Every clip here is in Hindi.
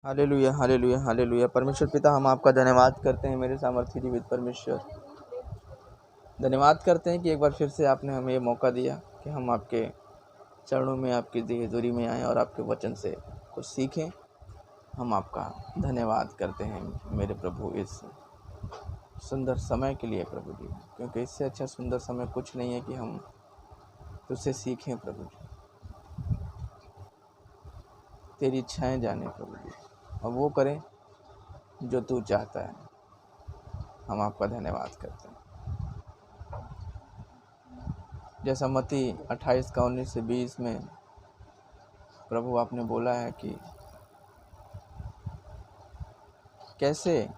Hallelujah, hallelujah, hallelujah. परमेश्वर पिता, हम आपका धन्यवाद करते हैं मेरे सामर्थ्य जीवित परमेश्वर। धन्यवाद करते हैं कि एक बार फिर से आपने हमें ये मौका दिया कि हम आपके चरणों में, आपकी दी हुजूरी में आएँ और आपके वचन से कुछ सीखें। हम आपका धन्यवाद करते हैं मेरे प्रभु इस सुंदर समय के लिए प्रभु जी, क्योंकि इससे अच्छा सुंदर समय कुछ नहीं है कि हम तुझसे सीखें प्रभु जी, तेरी इच्छाएं जाने प्रभु जी, और वो करें जो तू चाहता है। हम आपका धन्यवाद करते हैं। जैसा मत्ती 28 का 19 से 20 में प्रभु आपने बोला है कि कैसे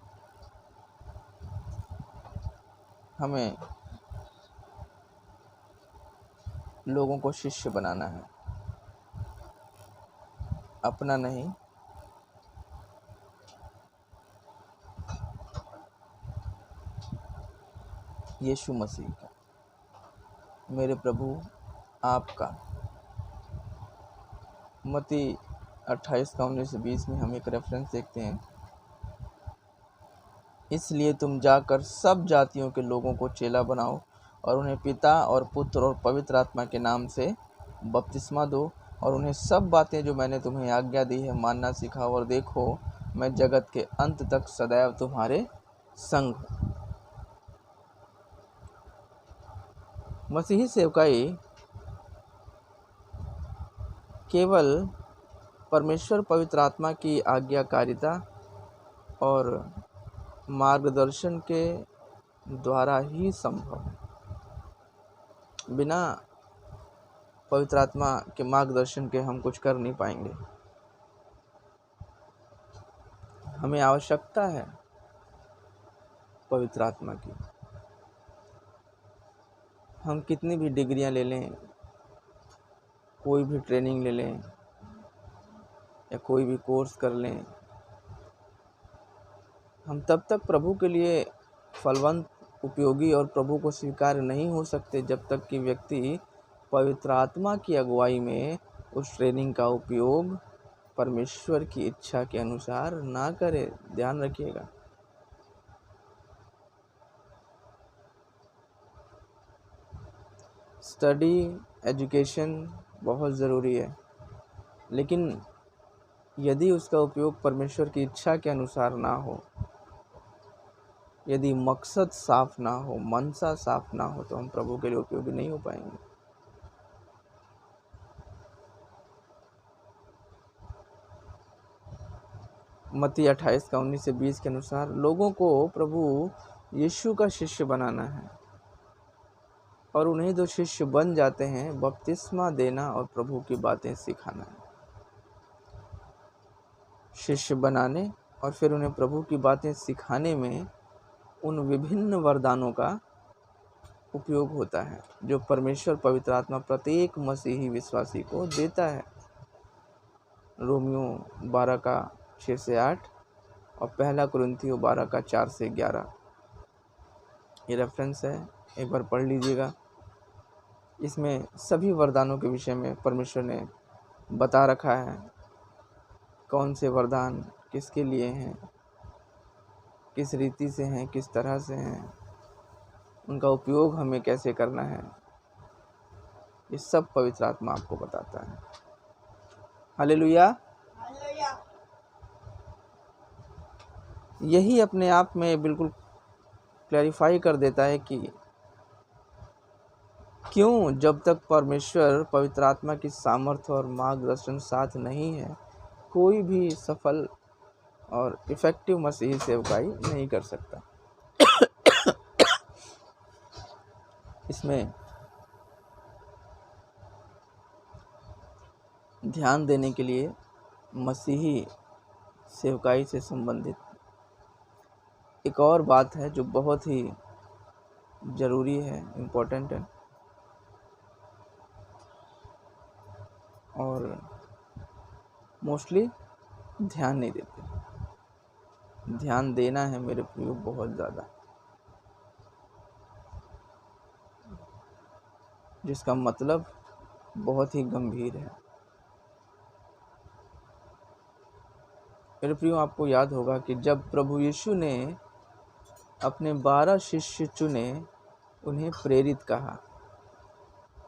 हमें लोगों को शिष्य बनाना है, अपना नहीं यीशु मसीह का, मेरे प्रभु आपका। मत्ती 28 का 19 से 20 में हम एक रेफरेंस देखते हैं, इसलिए तुम जाकर सब जातियों के लोगों को चेला बनाओ और उन्हें पिता और पुत्र और पवित्र आत्मा के नाम से बपतिस्मा दो, और उन्हें सब बातें जो मैंने तुम्हें आज्ञा दी है मानना सिखाओ, और देखो मैं जगत के अंत तक सदैव तुम्हारे संग। मसीही सेवकाई केवल परमेश्वर पवित्र आत्मा की आज्ञाकारिता और मार्गदर्शन के द्वारा ही संभव है। बिना पवित्र आत्मा के मार्गदर्शन के हम कुछ कर नहीं पाएंगे। हमें आवश्यकता है पवित्र आत्मा की। हम कितनी भी डिग्रियां ले लें, कोई भी ट्रेनिंग ले लें या कोई भी कोर्स कर लें, हम तब तक प्रभु के लिए फलवंत, उपयोगी और प्रभु को स्वीकार नहीं हो सकते जब तक कि व्यक्ति पवित्र आत्मा की अगुवाई में उस ट्रेनिंग का उपयोग परमेश्वर की इच्छा के अनुसार ना करे। ध्यान रखिएगा। स्टडी, एजुकेशन बहुत ज़रूरी है, लेकिन यदि उसका उपयोग परमेश्वर की इच्छा के अनुसार ना हो, यदि मकसद साफ ना हो, मनसा साफ ना हो, तो हम प्रभु के लिए उपयोगी नहीं हो पाएंगे। मत्ती 28 का 19 से 20 के अनुसार लोगों को प्रभु यीशु का शिष्य बनाना है, और उन्हें जो शिष्य बन जाते हैं बपतिस्मा देना और प्रभु की बातें सिखाना है। शिष्य बनाने और फिर उन्हें प्रभु की बातें सिखाने में उन विभिन्न वरदानों का उपयोग होता है जो परमेश्वर पवित्र आत्मा प्रत्येक मसीही विश्वासी को देता है। रोमियो 12 का 6 से 8 और पहला कुरिन्थियों 12 का 4 से 11 ये रेफरेंस है, एक बार पढ़ लीजिएगा। इसमें सभी वरदानों के विषय में परमेश्वर ने बता रखा है, कौन से वरदान किसके लिए हैं, किस रीति से हैं, किस तरह से हैं, उनका उपयोग हमें कैसे करना है। ये सब पवित्र आत्मा आपको बताता है। हालेलुया। यही अपने आप में बिल्कुल क्लैरिफाई कर देता है कि क्यों जब तक परमेश्वर पवित्र आत्मा की सामर्थ्य और मार्गदर्शन साथ नहीं है, कोई भी सफल और इफेक्टिव मसीही सेवकाई नहीं कर सकता। इसमें ध्यान देने के लिए मसीही सेवकाई से संबंधित एक और बात है जो बहुत ही ज़रूरी है, इम्पोर्टेंट है, और मोस्टली ध्यान नहीं देते। ध्यान देना है मेरे प्रियो, बहुत ज़्यादा, जिसका मतलब बहुत ही गंभीर है। मेरे प्रियो, आपको याद होगा कि जब प्रभु यीशु ने अपने 12 शिष्य चुने, उन्हें प्रेरित कहा,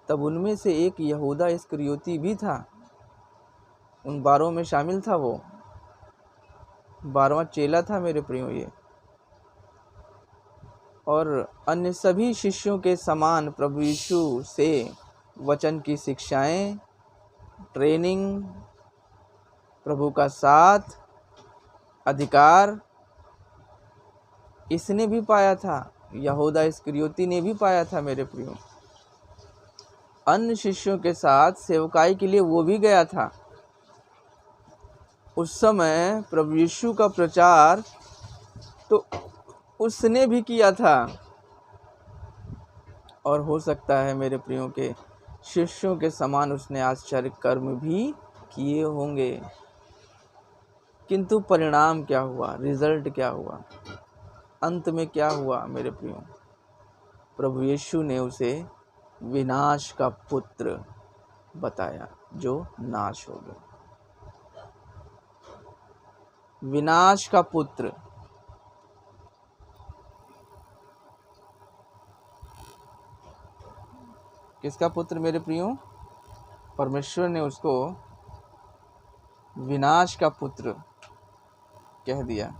तब उनमें से एक यहूदा इस्करियोती भी था। उन 12 में शामिल था, वो 12वां चेला था मेरे प्रियो ये। और अन्य सभी शिष्यों के समान प्रभु यीशु से वचन की शिक्षाएं, ट्रेनिंग, प्रभु का साथ, अधिकार इसने भी पाया था, यहूदा इस्करियोती ने भी पाया था मेरे प्रियो। अन्य शिष्यों के साथ सेवकाई के लिए वो भी गया था। उस समय प्रभु यीशु का प्रचार तो उसने भी किया था, और हो सकता है मेरे प्रियो के शिष्यों के समान उसने आश्चर्य कर्म भी किए होंगे। किंतु परिणाम क्या हुआ, रिजल्ट क्या हुआ, अंत में क्या हुआ मेरे प्रियो? प्रभु यीशु ने उसे विनाश का पुत्र बताया, जो नाश हो गया। विनाश का पुत्र। किसका पुत्र मेरे प्रियो? परमेश्वर ने उसको विनाश का पुत्र कह दिया।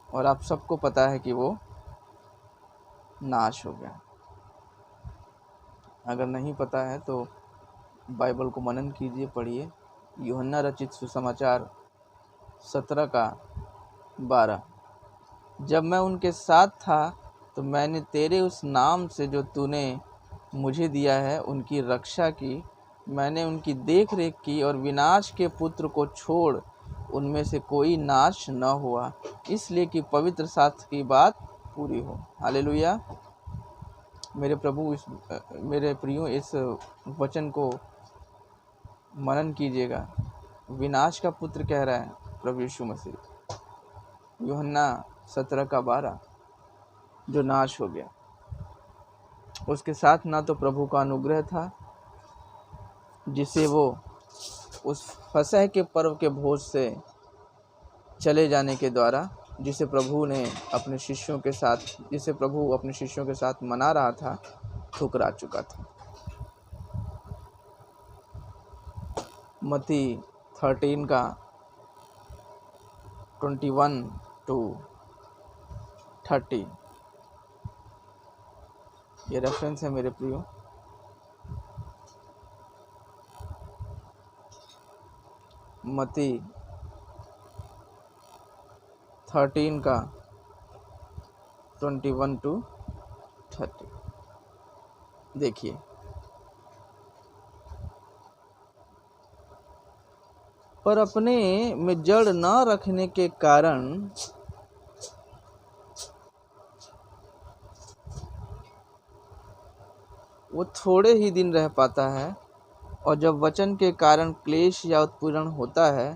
और आप सबको पता है कि वो नाश हो गया। अगर नहीं पता है तो बाइबल को मनन कीजिए, पढ़िए। यूहन्ना रचित सुसमाचार 17:12। जब मैं उनके साथ था तो मैंने तेरे उस नाम से जो तूने मुझे दिया है उनकी रक्षा की, मैंने उनकी देख रेख की, और विनाश के पुत्र को छोड़ उनमें से कोई नाश न हुआ, इसलिए कि पवित्र शास्त्र की बात पूरी हो। हालेलुया। मेरे प्रभु, मेरे प्रियो, इस वचन को मनन कीजिएगा। विनाश का पुत्र कह रहा है प्रभु यीशु मसीह, यूहन्ना 17:12, जो नाश हो गया। उसके साथ ना तो प्रभु का अनुग्रह था, जिसे वो उस फसह के पर्व के भोज से चले जाने के द्वारा, जिसे प्रभु अपने शिष्यों के साथ मना रहा था, ठुकरा चुका था। मत्ती 13:21-30 ये रेफरेंस है मेरे प्रियो। मत्ती 13:21-30 देखिए। पर अपने में जड़ न रखने के कारण वो थोड़े ही दिन रह पाता है, और जब वचन के कारण क्लेश या उत्पीड़न होता है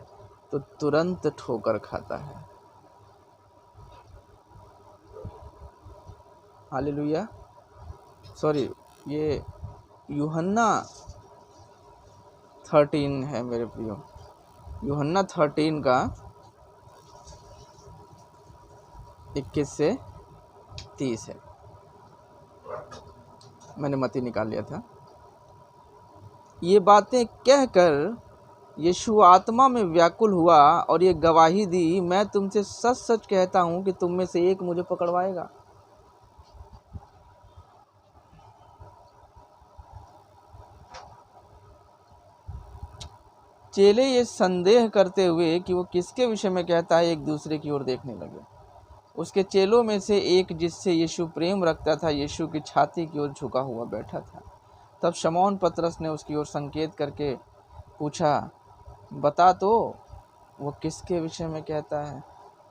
तो तुरंत ठोकर खाता है। हालेलुया। सॉरी, ये यूहन्ना 13 है मेरे प्रियो। यूहन्ना 13:21-30 है। मैंने मत्ती निकाल लिया था। ये बातें कहकर यीशु आत्मा में व्याकुल हुआ और ये गवाही दी, मैं तुमसे सच सच कहता हूँ कि तुम में से एक मुझे पकड़वाएगा। चेले ये संदेह करते हुए कि वो किसके विषय में कहता है, एक दूसरे की ओर देखने लगे। उसके चेलों में से एक, जिससे यीशु प्रेम रखता था, यीशु की छाती की ओर झुका हुआ बैठा था। तब शमौन पतरस ने उसकी ओर संकेत करके पूछा, बता तो वो किसके विषय में कहता है।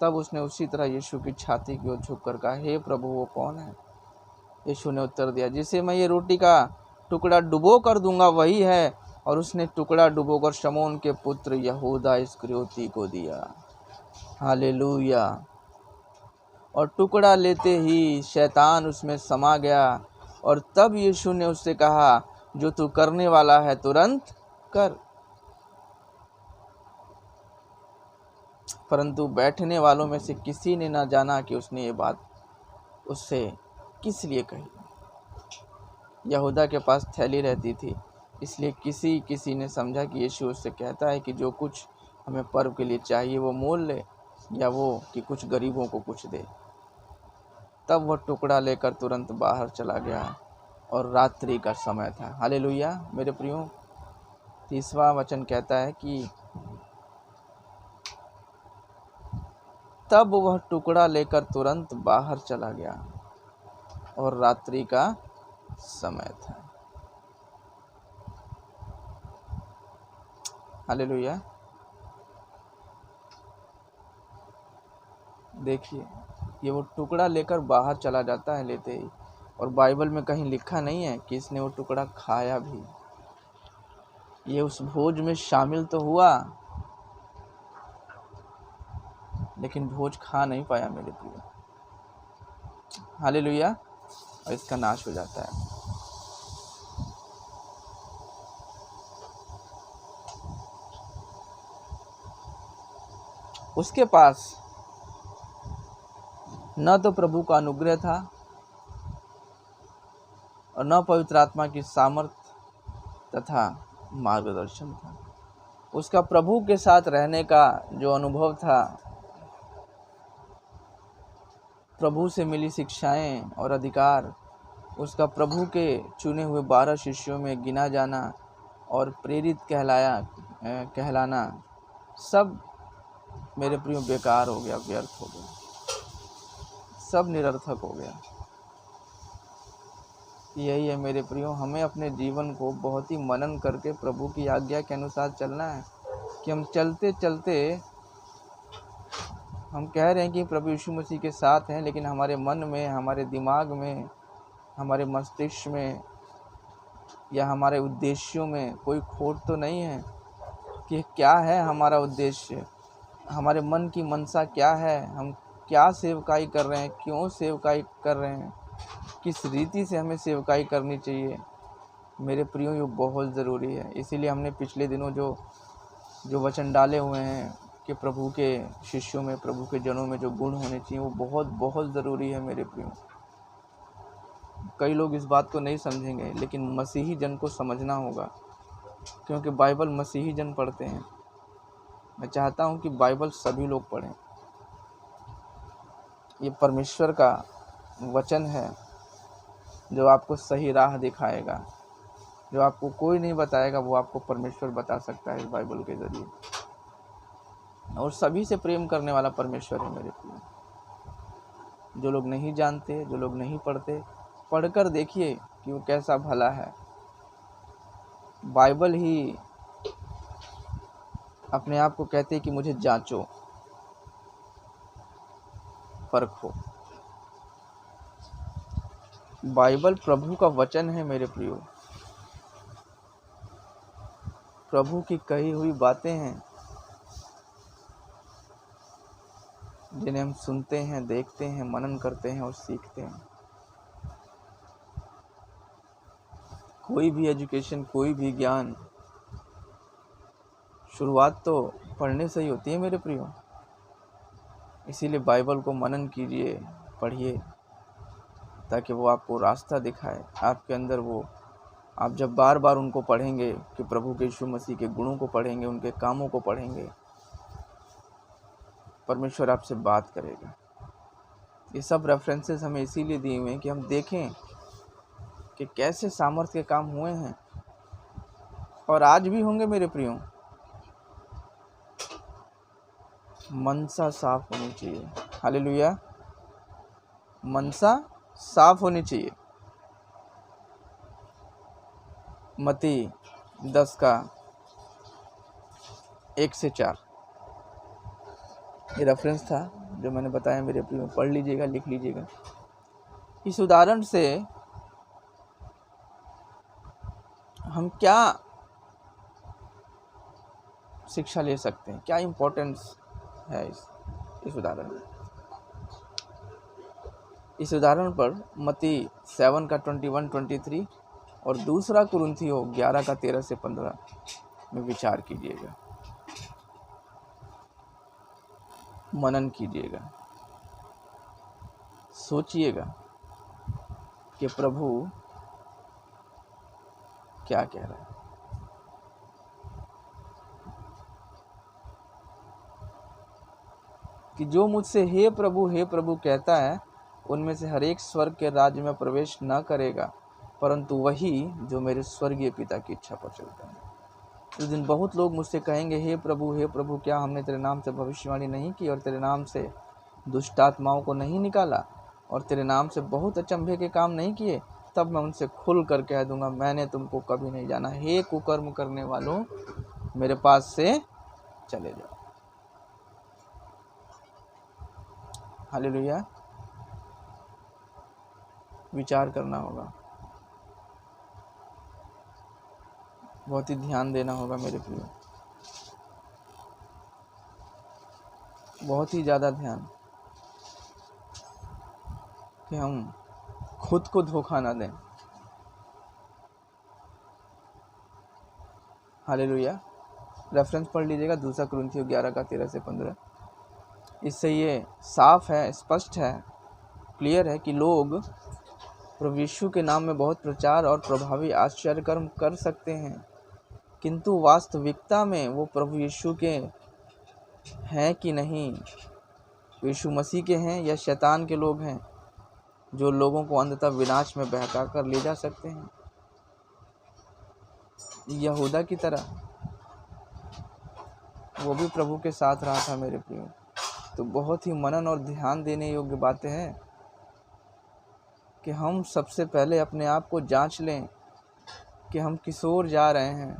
तब उसने उसी तरह यीशु की छाती की ओर झुककर कहा, हे प्रभु, वो कौन है? यीशु ने उत्तर दिया, जिसे मैं ये रोटी का टुकड़ा डुबो कर दूंगा वही है। और उसने टुकड़ा डुबोकर शमौन के पुत्र यहूदा इस्करियोती को दिया। हालेलुया। और टुकड़ा लेते ही शैतान उसमें समा गया। और तब यीशु ने उससे कहा, जो तू करने वाला है तुरंत कर। परंतु बैठने वालों में से किसी ने न जाना कि उसने ये बात उससे किस लिए कही। यहूदा के पास थैली रहती थी, इसलिए किसी ने समझा कि यीशु उससे कहता है कि जो कुछ हमें पर्व के लिए चाहिए वो मोल ले, या वो कि कुछ गरीबों को कुछ दे। तब वह टुकड़ा लेकर तुरंत बाहर चला गया और रात्रि का समय था। हालेलुया मेरे प्रियो। 30वां वचन कहता है कि तब वह टुकड़ा लेकर तुरंत बाहर चला गया और रात्रि का समय था। हालेलुया। देखिए, ये वो टुकड़ा लेकर बाहर चला जाता है लेते ही, और बाइबल में कहीं लिखा नहीं है कि इसने वो टुकड़ा खाया भी। ये उस भोज में शामिल तो हुआ, लेकिन भोज खा नहीं पाया मेरे प्रिय। हालेलुया। और इसका नाश हो जाता है। उसके पास न तो प्रभु का अनुग्रह था और न पवित्र आत्मा की सामर्थ तथा मार्गदर्शन था। उसका प्रभु के साथ रहने का जो अनुभव था, प्रभु से मिली शिक्षाएं और अधिकार, उसका प्रभु के चुने हुए 12 शिष्यों में गिना जाना और प्रेरित कहलाना, सब मेरे प्रियो बेकार हो गया, व्यर्थ हो गया, सब निरर्थक हो गया। यही है मेरे प्रियो, हमें अपने जीवन को बहुत ही मनन करके प्रभु की आज्ञा के अनुसार चलना है। कि हम चलते चलते हम कह रहे हैं कि प्रभु यीशु मसीह के साथ हैं, लेकिन हमारे मन में, हमारे दिमाग में, हमारे मस्तिष्क में या हमारे उद्देश्यों में कोई खोट तो नहीं है कि क्या है हमारा उद्देश्य, हमारे मन की मनसा क्या है, हम क्या सेवकाई कर रहे हैं, क्यों सेवकाई कर रहे हैं, किस रीति से हमें सेवकाई करनी चाहिए। मेरे प्रियो, ये बहुत ज़रूरी है। इसीलिए हमने पिछले दिनों जो वचन डाले हुए हैं कि प्रभु के शिष्यों में, प्रभु के जनों में जो गुण होने चाहिए, वो बहुत बहुत ज़रूरी है मेरे प्रियो। कई लोग इस बात को नहीं समझेंगे, लेकिन मसीही जन को समझना होगा, क्योंकि बाइबल मसीही जन पढ़ते हैं। मैं चाहता हूं कि बाइबल सभी लोग पढ़ें। ये परमेश्वर का वचन है जो आपको सही राह दिखाएगा। जो आपको कोई नहीं बताएगा, वो आपको परमेश्वर बता सकता है इस बाइबल के ज़रिए। और सभी से प्रेम करने वाला परमेश्वर है मेरे प्रिय। जो लोग नहीं जानते, जो लोग नहीं पढ़ते, पढ़कर देखिए कि वो कैसा भला है। बाइबल ही अपने आप को कहते हैं कि मुझे जांचो, परखो। बाइबल प्रभु का वचन है मेरे प्रियो। प्रभु की कही हुई बातें हैं जिन्हें हम सुनते हैं, देखते हैं, मनन करते हैं और सीखते हैं। कोई भी एजुकेशन, कोई भी ज्ञान, शुरुआत तो पढ़ने से ही होती है मेरे प्रियो। इसीलिए बाइबल को मनन कीजिए, पढ़िए, ताकि वो आपको रास्ता दिखाए। आपके अंदर वो, आप जब बार बार उनको पढ़ेंगे, कि प्रभु के यीशु मसीह के गुणों को पढ़ेंगे, उनके कामों को पढ़ेंगे, परमेश्वर आपसे बात करेगा। ये सब रेफरेंसेस हमें इसीलिए दिए हुए हैं कि हम देखें कि कैसे सामर्थ्य के काम हुए हैं और आज भी होंगे मेरे प्रियो। मनसा साफ होनी चाहिए। हालेलुया। मनसा साफ होनी चाहिए। मत्ती 10 का 1 से 4 ये रेफरेंस था जो मैंने बताया मेरे प्रियो। पढ़ लीजिएगा, लिख लीजिएगा। इस उदाहरण से हम क्या शिक्षा ले सकते हैं, क्या इम्पोर्टेंस है इस उदाहरण में। इस उदाहरण पर मत्ती 7 का 21-23 और दूसरा कुरिन्थियों 11 का 13 से 15 में विचार कीजिएगा। मनन कीजिएगा, सोचिएगा कि प्रभु क्या कह रहा है। कि जो मुझसे हे प्रभु कहता है, उनमें से हर एक स्वर्ग के राज्य में प्रवेश न करेगा, परंतु वही जो मेरे स्वर्गीय पिता की इच्छा पर चलता है। उस दिन बहुत लोग मुझसे कहेंगे, हे प्रभु, क्या हमने तेरे नाम से भविष्यवाणी नहीं की, और तेरे नाम से दुष्ट आत्माओं को नहीं निकाला, और तेरे नाम से बहुत अचंभे के काम नहीं किए? तब मैं उनसे खुल कर कह दूंगा, मैंने तुमको कभी नहीं जाना। हे कुकर्म करने वालों, मेरे पास से चले जाओ। हालेलुया। विचार करना होगा, बहुत ही ध्यान देना होगा मेरे प्रिय, बहुत ही ज़्यादा ध्यान, कि हम खुद को धोखा ना दें। हालेलुया। रेफरेंस पढ़ लीजिएगा, 2 कुरिन्थियों 11 का 13 से 15। इससे ये साफ है, स्पष्ट है, क्लियर है कि लोग प्रभु यीशु के नाम में बहुत प्रचार और प्रभावी आश्चर्य कर्म कर सकते हैं, किंतु वास्तविकता में वो प्रभु यीशु के हैं कि नहीं, यीशु मसीह के हैं या शैतान के लोग हैं, जो लोगों को अंततः विनाश में बहका कर ले जा सकते हैं। यहूदा की तरह वो भी प्रभु के साथ रहा था मेरे प्रियो। तो बहुत ही मनन और ध्यान देने योग्य बातें हैं कि हम सबसे पहले अपने आप को जांच लें कि हम किस ओर जा रहे हैं,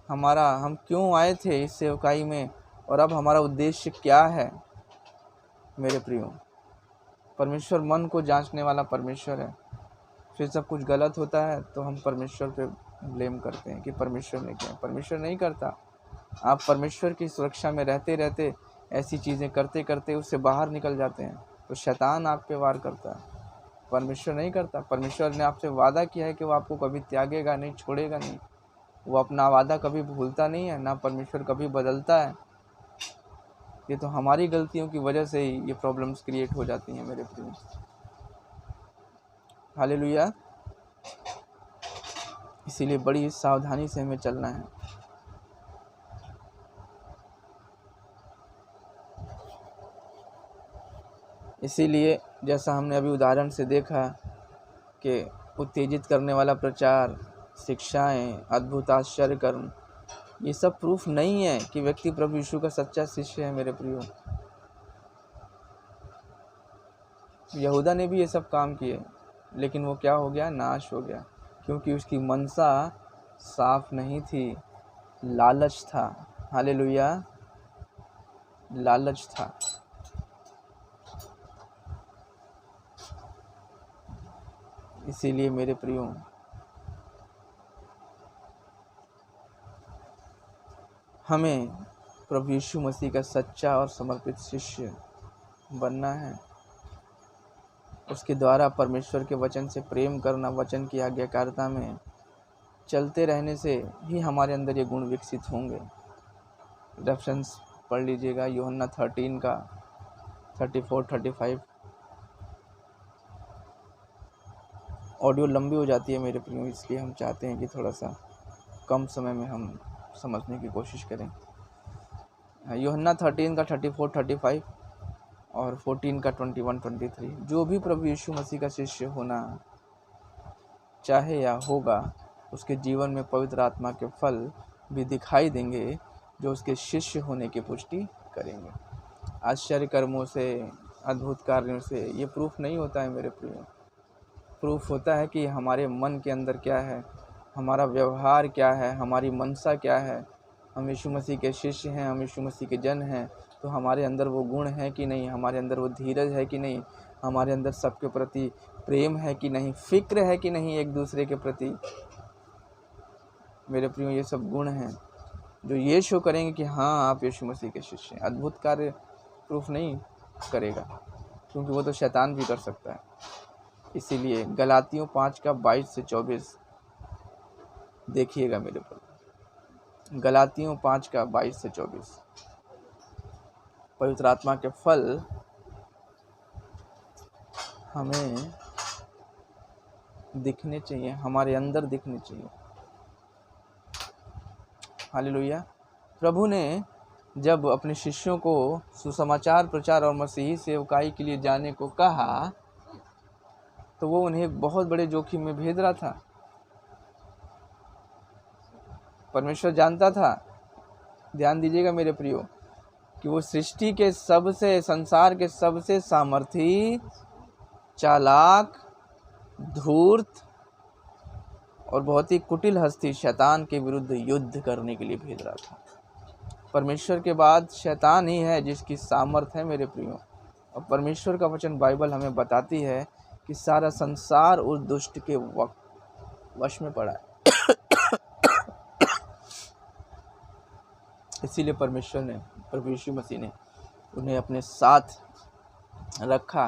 हम क्यों आए थे इस सेवकाई में, और अब हमारा उद्देश्य क्या है। मेरे प्रियो, परमेश्वर मन को जांचने वाला परमेश्वर है। फिर सब कुछ गलत होता है तो हम परमेश्वर पे ब्लेम करते हैं कि परमेश्वर ने किया। परमेश्वर नहीं करता। आप परमेश्वर की सुरक्षा में रहते रहते ऐसी चीज़ें करते करते उससे बाहर निकल जाते हैं, तो शैतान आप पे वार करता है, परमेश्वर नहीं करता। परमेश्वर ने आपसे वादा किया है कि वो आपको कभी त्यागेगा नहीं, छोड़ेगा नहीं। वो अपना वादा कभी भूलता नहीं है, ना परमेश्वर कभी बदलता है। ये तो हमारी गलतियों की वजह से ही ये प्रॉब्लम्स क्रिएट हो जाती हैं मेरे प्रिय। हालेलुया। इसीलिए बड़ी सावधानी से हमें चलना है। इसीलिए जैसा हमने अभी उदाहरण से देखा कि उत्तेजित करने वाला प्रचार, शिक्षाएं, अद्भुत आश्चर्य कर्म, ये सब प्रूफ नहीं है कि व्यक्ति प्रभु यीशु का सच्चा शिष्य है मेरे प्रियो। यहूदा ने भी ये सब काम किए, लेकिन वो क्या हो गया? नाश हो गया, क्योंकि उसकी मनसा साफ नहीं थी, लालच था। हालेलुया, लालच था। इसीलिए मेरे प्रियो, हमें प्रभु यीशु मसीह का सच्चा और समर्पित शिष्य बनना है। उसके द्वारा परमेश्वर के वचन से प्रेम करना, वचन की आज्ञाकारिता में चलते रहने से ही हमारे अंदर ये गुण विकसित होंगे। रेफरेंस पढ़ लीजिएगा, यूहन्ना 13 का 34-35। ऑडियो लंबी हो जाती है मेरे प्रियो, इसलिए हम चाहते हैं कि थोड़ा सा कम समय में हम समझने की कोशिश करें। यूहन्ना 13 का 34-35 और 14 का 21-23। जो भी प्रभु यीशु मसीह का शिष्य होना चाहे या होगा, उसके जीवन में पवित्र आत्मा के फल भी दिखाई देंगे, जो उसके शिष्य होने की पुष्टि करेंगे। आश्चर्य कर्मों से, अद्भुत कार्यों से ये प्रूफ नहीं होता है मेरे प्रियो। प्रूफ होता है कि हमारे मन के अंदर क्या है, हमारा व्यवहार क्या है, हमारी मनसा क्या है। हम यीशु मसीह के शिष्य हैं, हम यीशु मसीह के जन हैं, तो हमारे अंदर वो गुण है कि नहीं, हमारे अंदर वो धीरज है कि नहीं, हमारे अंदर सबके प्रति प्रेम है कि नहीं, फिक्र है कि नहीं एक दूसरे के प्रति। मेरे प्रियो, ये सब गुण हैं जो ये शो करेंगे कि हाँ आप यीशु मसीह के शिष्य हैं। अद्भुत कार्य प्रूफ नहीं करेगा, क्योंकि वो तो शैतान भी कर सकता है। इसीलिए गलातियों 5 का 22 से 24 देखिएगा मेरे पर। गलातियों 5 का 22 से 24 पवित्र आत्मा के फल हमें दिखने चाहिए, हमारे अंदर दिखने चाहिए। हालेलुया। प्रभु ने जब अपने शिष्यों को सुसमाचार प्रचार और मसीही सेवकाई के लिए जाने को कहा तो वो उन्हें एक बहुत बड़े जोखिम में भेज रहा था। परमेश्वर जानता था, ध्यान दीजिएगा मेरे प्रियो, कि वो सृष्टि के सबसे, संसार के सबसे सामर्थी, चालाक, धूर्त और बहुत ही कुटिल हस्ती शैतान के विरुद्ध युद्ध करने के लिए भेज रहा था। परमेश्वर के बाद शैतान ही है जिसकी सामर्थ है मेरे प्रियो। और परमेश्वर का वचन बाइबल हमें बताती है कि सारा संसार उस दुष्ट के वश में पड़ा है। इसीलिए परमेश्वर ने, प्रभु यीशु मसीह ने उन्हें अपने साथ रखा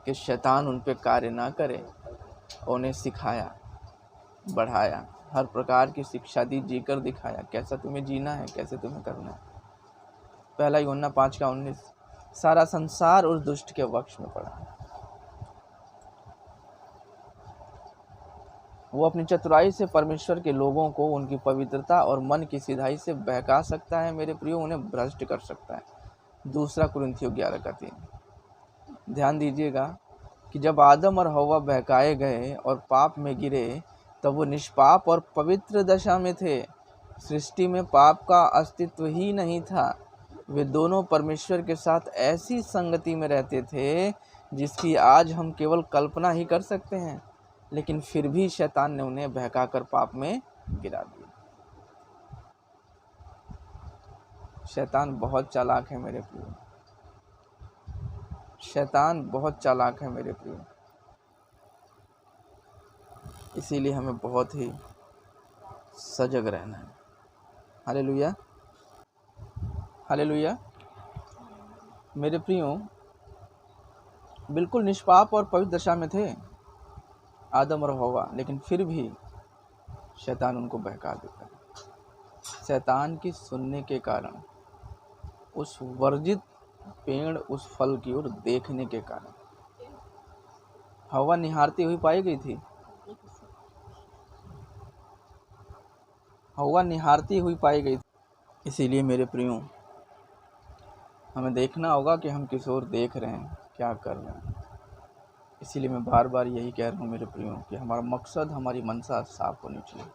कि शैतान उन पे कार्य ना करे, और उन्हें सिखाया, बढ़ाया, हर प्रकार की शिक्षा दी, जीकर दिखाया कैसा तुम्हें जीना है, कैसे तुम्हें करना है। पहला यूहन्ना 5:19। सारा संसार उस दुष्ट के वश में पड़ा है। वो अपनी चतुराई से परमेश्वर के लोगों को उनकी पवित्रता और मन की सीधाई से बहका सकता है मेरे प्रियो, उन्हें भ्रष्ट कर सकता है। 2 कुरिन्थियों 11:3। ध्यान दीजिएगा कि जब आदम और हव्वा बहकाए गए और पाप में गिरे तब वो निष्पाप और पवित्र दशा में थे। सृष्टि में पाप का अस्तित्व ही नहीं था। वे दोनों परमेश्वर के साथ ऐसी संगति में रहते थे जिसकी आज हम केवल कल्पना ही कर सकते हैं, लेकिन फिर भी शैतान ने उन्हें बहकाकर पाप में गिरा दिया। शैतान बहुत चालाक है मेरे प्रियो, शैतान बहुत चालाक है मेरे प्रियो। इसीलिए हमें बहुत ही सजग रहना है। Hallelujah, hallelujah. मेरे प्रियो, बिल्कुल निष्पाप और पवित्र दशा में थे आदम और हव्वा, लेकिन फिर भी शैतान उनको बहका देता है। शैतान की सुनने के कारण, उस वर्जित पेड़, उस फल की ओर देखने के कारण हव्वा निहारती हुई पाई गई थी। हव्वा निहारती हुई पाई गई थी। इसीलिए मेरे प्रियो, हमें देखना होगा कि हम किस ओर देख रहे हैं, क्या कर रहे हैं। इसीलिए मैं बार बार यही कह रहा हूँ मेरे प्रियो कि हमारा मकसद, हमारी मनसा साफ होनी चाहिए।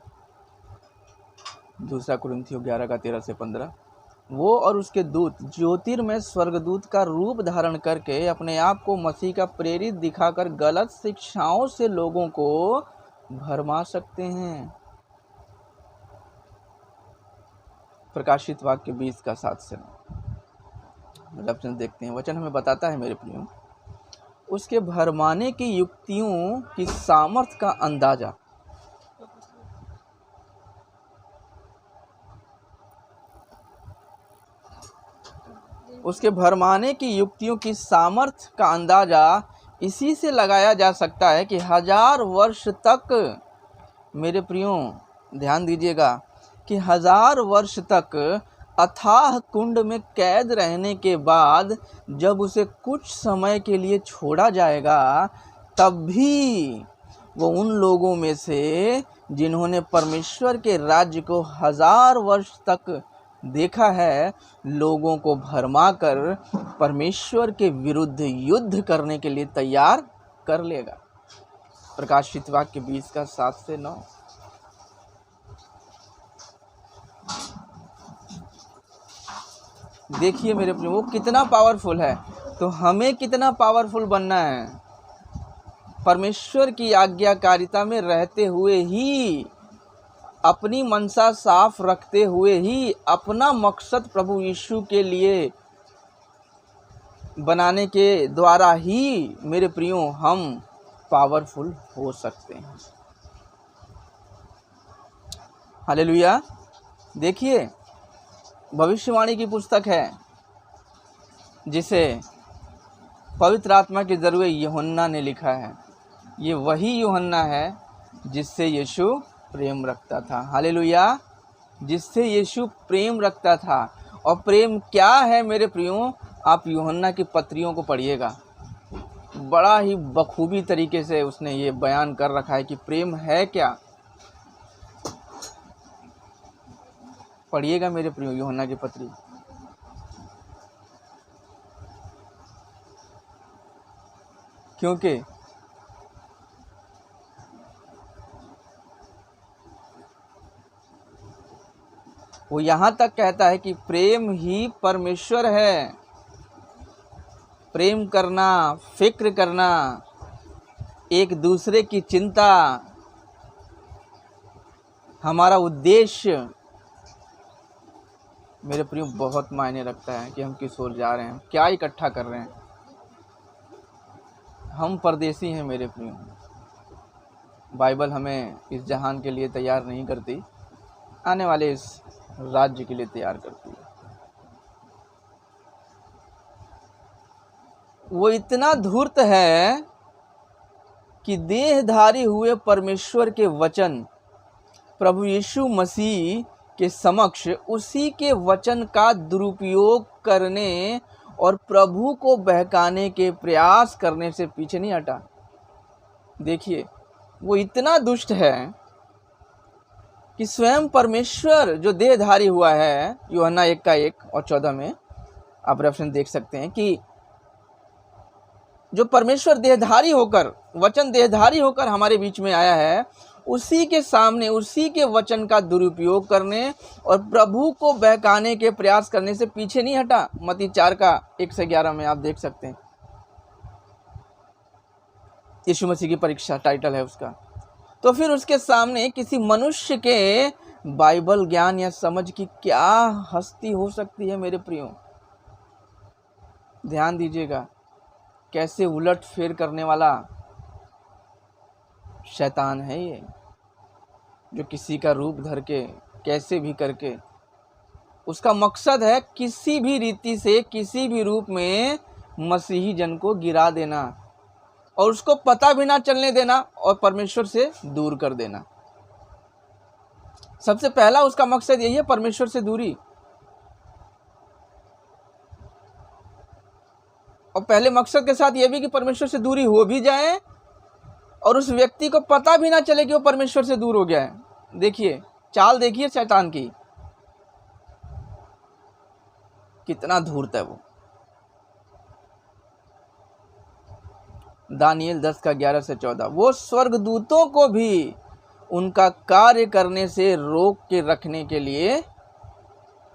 2 कुरिन्थियों 11:13-15। वो और उसके दूत ज्योतिर्मय स्वर्गदूत का रूप धारण करके अपने आप को मसीह का प्रेरित दिखाकर गलत शिक्षाओं से लोगों को भरमा सकते हैं। प्रकाशित वाक्य 20:7 वचन देखते हैं। वचन हमें बताता है मेरे प्रियो, उसके भरमाने की युक्तियों की सामर्थ का अंदाजा उसके भरमाने की युक्तियों की सामर्थ का अंदाजा इसी से लगाया जा सकता है कि 1000 वर्ष तक, मेरे प्रियो ध्यान दीजिएगा, कि 1000 वर्ष तक अथाह कुंड में कैद रहने के बाद जब उसे कुछ समय के लिए छोड़ा जाएगा, तब भी वो उन लोगों में से जिन्होंने परमेश्वर के राज्य को 1000 वर्ष तक देखा है, लोगों को भरमाकर परमेश्वर के विरुद्ध युद्ध करने के लिए तैयार कर लेगा। प्रकाशित वाक्य 20:7-9। देखिए मेरे प्रिय, वो कितना पावरफुल है, तो हमें कितना पावरफुल बनना है। परमेश्वर की आज्ञाकारिता में रहते हुए ही, अपनी मनसा साफ रखते हुए ही, अपना मकसद प्रभु यीशु के लिए बनाने के द्वारा ही मेरे प्रियो हम पावरफुल हो सकते हैं। हालेलुया। देखिए, भविष्यवाणी की पुस्तक है जिसे पवित्र आत्मा के जरिए यूहन्ना ने लिखा है। ये वही यूहन्ना है जिससे यीशु प्रेम रखता था। हालेलुया, जिससे यीशु प्रेम रखता था। और प्रेम क्या है मेरे प्रियो? आप यूहन्ना की पत्रियों को पढ़िएगा, बड़ा ही बखूबी तरीके से उसने ये बयान कर रखा है कि प्रेम है क्या। पढ़िएगा मेरे प्रियो यूहन्ना की पत्री। क्योंकि वो यहाँ तक कहता है कि प्रेम ही परमेश्वर है। प्रेम करना, फिक्र करना, एक दूसरे की चिंता, हमारा उद्देश्य मेरे प्रियो बहुत मायने रखता है कि हम किस ओर जा रहे हैं, क्या इकट्ठा कर रहे हैं। हम परदेसी हैं मेरे प्रियो। बाइबल हमें इस जहान के लिए तैयार नहीं करती, आने वाले इस राज्य के लिए तैयार करती है। वो इतना धूर्त है कि देहधारी हुए परमेश्वर के वचन प्रभु यीशु मसीह के समक्ष उसी के वचन का दुरुपयोग करने और प्रभु को बहकाने के प्रयास करने से पीछे नहीं हटा। देखिए, वो इतना दुष्ट है कि स्वयं परमेश्वर जो देहधारी हुआ है, यूहन्ना 1:1 और 14 में आप रेफरेंस देख सकते हैं कि जो परमेश्वर देहधारी होकर, वचन देहधारी होकर हमारे बीच में आया है, उसी के सामने उसी के वचन का दुरुपयोग करने और प्रभु को बहकाने के प्रयास करने से पीछे नहीं हटा। मत्ती 4:1-11 में आप देख सकते हैं। यीशु मसीह की परीक्षा टाइटल है उसका। तो फिर उसके सामने किसी मनुष्य के बाइबल ज्ञान या समझ की क्या हस्ती हो सकती है मेरे प्रियो। ध्यान दीजिएगा, कैसे उलट फेर करने वाला शैतान है ये, जो किसी का रूप धर के कैसे भी करके उसका मकसद है किसी भी रीति से किसी भी रूप में मसीही जन को गिरा देना और उसको पता भी ना चलने देना और परमेश्वर से दूर कर देना। सबसे पहला उसका मकसद यही है, परमेश्वर से दूरी। और पहले मकसद के साथ यह भी कि परमेश्वर से दूरी हो भी जाए और उस व्यक्ति को पता भी ना चले कि वो परमेश्वर से दूर हो गया है। देखिए, चाल देखिए शैतान की, कितना धूर्त है वो। दानिएल 10:11-14, वो स्वर्गदूतों को भी उनका कार्य करने से रोक के रखने के लिए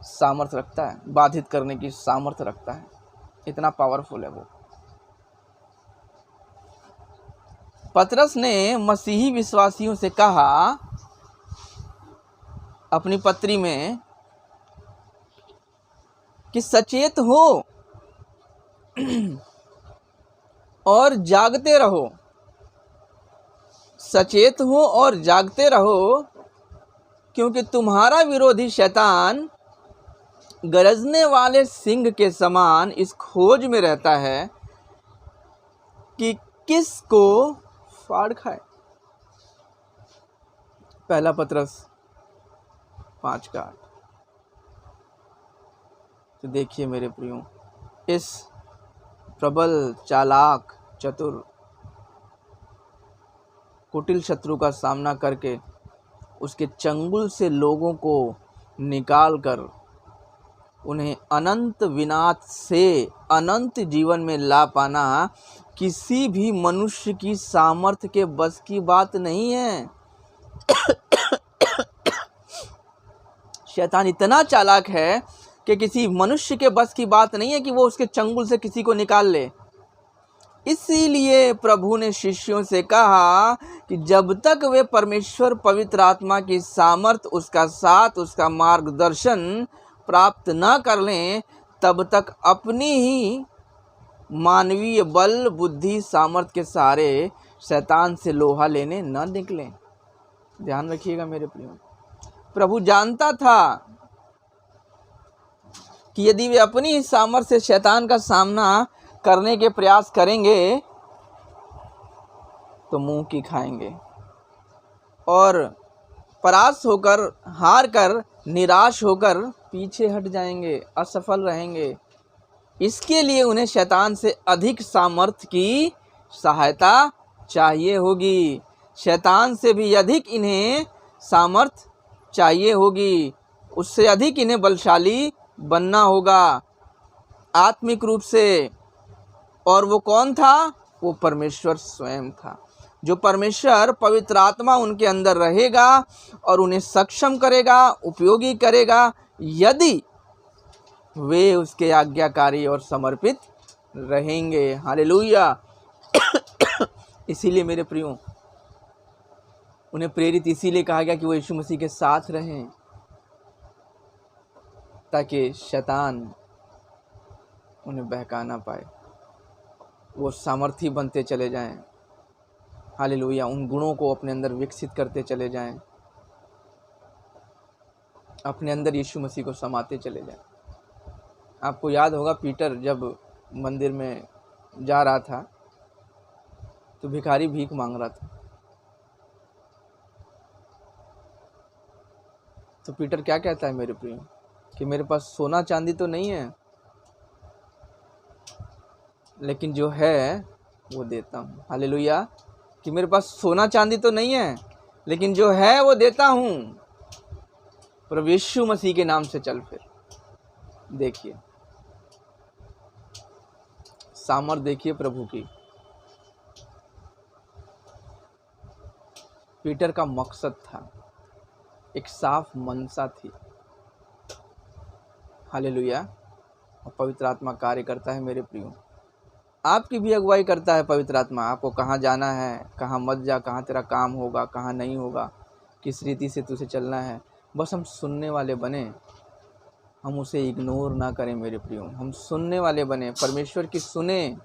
सामर्थ्य रखता है, बाधित करने की सामर्थ्य रखता है। इतना पावरफुल है वो। पतरस ने मसीही विश्वासियों से कहा अपनी पत्री में कि सचेत हो और जागते रहो। सचेत हो और जागते रहो, क्योंकि तुम्हारा विरोधी शैतान गरजने वाले सिंह के समान इस खोज में रहता है कि किसको फाड़ खाए। पहला पतरस 5:8। तो देखिए मेरे प्रियो, इस प्रबल, चालाक, चतुर, कुटिल शत्रु का सामना करके उसके चंगुल से लोगों को निकाल कर उन्हें अनंत विनाश से अनंत जीवन में ला पाना किसी भी मनुष्य की सामर्थ्य के बस की बात नहीं है। शैतान इतना चालाक है कि किसी मनुष्य के बस की बात नहीं है कि वो उसके चंगुल से किसी को निकाल ले। इसीलिए प्रभु ने शिष्यों से कहा कि जब तक वे परमेश्वर पवित्र आत्मा की सामर्थ, उसका साथ, उसका मार्गदर्शन प्राप्त न कर लें, तब तक अपनी ही मानवीय बल, बुद्धि, सामर्थ के सहारे शैतान से लोहा लेने न निकलें। ध्यान रखिएगा मेरे प्रियो। प्रभु जानता था कि यदि वे अपनी ही सामर्थ से शैतान का सामना करने के प्रयास करेंगे तो मुंह की खाएंगे और परास्त होकर, हार कर, निराश होकर पीछे हट जाएंगे, असफल रहेंगे। इसके लिए उन्हें शैतान से अधिक सामर्थ्य की सहायता चाहिए होगी। शैतान से भी अधिक इन्हें सामर्थ्य चाहिए होगी, उससे अधिक इन्हें बलशाली बनना होगा आत्मिक रूप से। और वो कौन था? वो परमेश्वर स्वयं था। जो परमेश्वर पवित्र आत्मा उनके अंदर रहेगा और उन्हें सक्षम करेगा, उपयोगी करेगा, यदि वे उसके आज्ञाकारी और समर्पित रहेंगे। हालेलुया। इसीलिए मेरे प्रियो, उन्हें प्रेरित इसीलिए कहा गया कि वो यीशु मसीह के साथ रहें, ताकि शैतान उन्हें बहका ना पाए। वो सामर्थी बनते चले जाएं। हालेलुया। उन गुणों को अपने अंदर विकसित करते चले जाएं, अपने अंदर यीशु मसीह को समाते चले जाएं। आपको याद होगा, पीटर जब मंदिर में जा रहा था तो भिखारी भीख मांग रहा था। तो पीटर क्या कहता है मेरे प्रियो, कि मेरे पास सोना चांदी तो नहीं है, लेकिन जो है वो देता हूँ। हालेलुया। कि मेरे पास सोना चांदी तो नहीं है, लेकिन जो है वो देता हूँ। प्रभु यीशु मसीह के नाम से चल फिर। देखिए सामर्थ, देखिए प्रभु की। पीटर का मकसद था, एक साफ मनसा थी। हालेलुया। और पवित्र आत्मा कार्य करता है मेरे प्रियो। आपकी भी अगुवाई करता है पवित्र आत्मा। आपको कहाँ जाना है, कहाँ मत जा, कहाँ तेरा काम होगा, कहाँ नहीं होगा, किस रीति से तुझे चलना है। बस हम सुनने वाले बने, हम उसे इग्नोर ना करें मेरे प्रियो। हम सुनने वाले बने, परमेश्वर की सुने।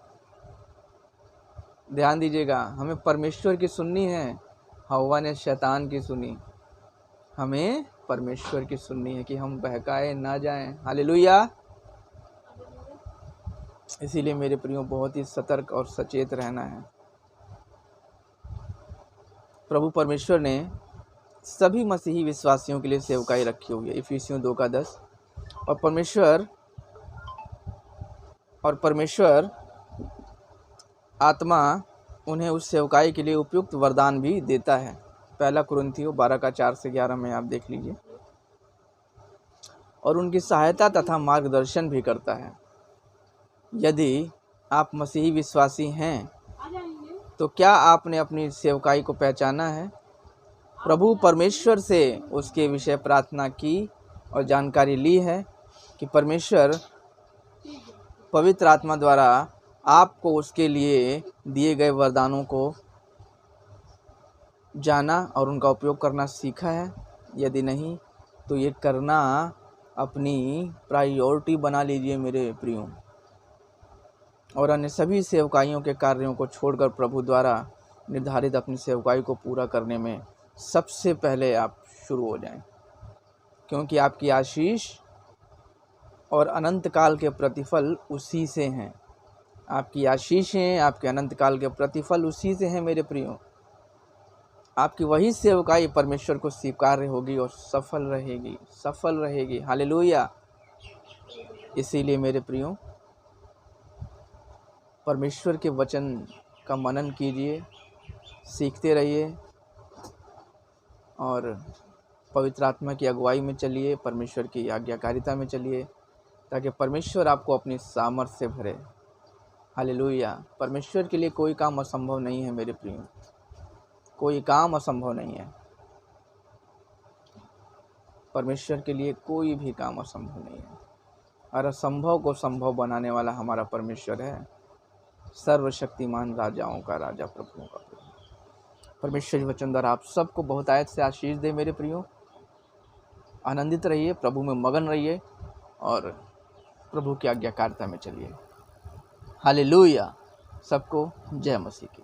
ध्यान दीजिएगा, हमें परमेश्वर की सुननी है। हव्वा ने शैतान की सुनी, हमें परमेश्वर की सुननी है कि हम बहकाए ना जाएं। हालेलुया। इसीलिए मेरे प्रियो बहुत ही सतर्क और सचेत रहना है। प्रभु परमेश्वर ने सभी मसीही विश्वासियों के लिए सेवकाई रखी हुई है, इफिसियों 2:10। और परमेश्वर आत्मा उन्हें उस सेवकाई के लिए उपयुक्त वरदान भी देता है। 1 कुरिन्थियों 12:4-11 में आप देख लीजिए। और उनकी सहायता तथा मार्गदर्शन भी करता है। यदि आप मसीही विश्वासी हैं तो क्या आपने अपनी सेवकाई को पहचाना है? प्रभु परमेश्वर से उसके विषय प्रार्थना की और जानकारी ली है कि परमेश्वर पवित्र आत्मा द्वारा आपको उसके लिए दिए गए वरदानों को जाना और उनका उपयोग करना सीखा है? यदि नहीं तो ये करना अपनी प्रायोरिटी बना लीजिए मेरे प्रियो। और अन्य सभी सेवकाइयों के कार्यों को छोड़कर प्रभु द्वारा निर्धारित अपनी सेवकाई को पूरा करने में सबसे पहले आप शुरू हो जाएं, क्योंकि आपकी आशीष और अनंत काल के प्रतिफल उसी से हैं। आपकी आशीषें, आपके अनंत काल के प्रतिफल उसी से हैं मेरे प्रियो। आपकी वही सेवकाई परमेश्वर को स्वीकार्य होगी और सफल रहेगी। हालेलुया। इसीलिए मेरे प्रियो, परमेश्वर के वचन का मनन कीजिए, सीखते रहिए और पवित्र आत्मा की अगुवाई में चलिए, परमेश्वर की आज्ञाकारिता में चलिए, ताकि परमेश्वर आपको अपनी सामर्थ्य से भरे। हालेलुया। परमेश्वर के लिए कोई काम असंभव नहीं है मेरे प्रियो, कोई काम असंभव नहीं है। परमेश्वर के लिए कोई भी काम असंभव नहीं है। और असंभव को संभव बनाने वाला हमारा परमेश्वर है, सर्वशक्तिमान राजाओं का राजा, प्रभुओं का प्रभु। परमेश्वर वचन द्वारा आप सबको बहुत आयत से आशीष दे मेरे प्रियो। आनंदित रहिए, प्रभु में मगन रहिए और प्रभु की आज्ञाकारिता में चलिए। हालेलुया। सबको जय मसीह की।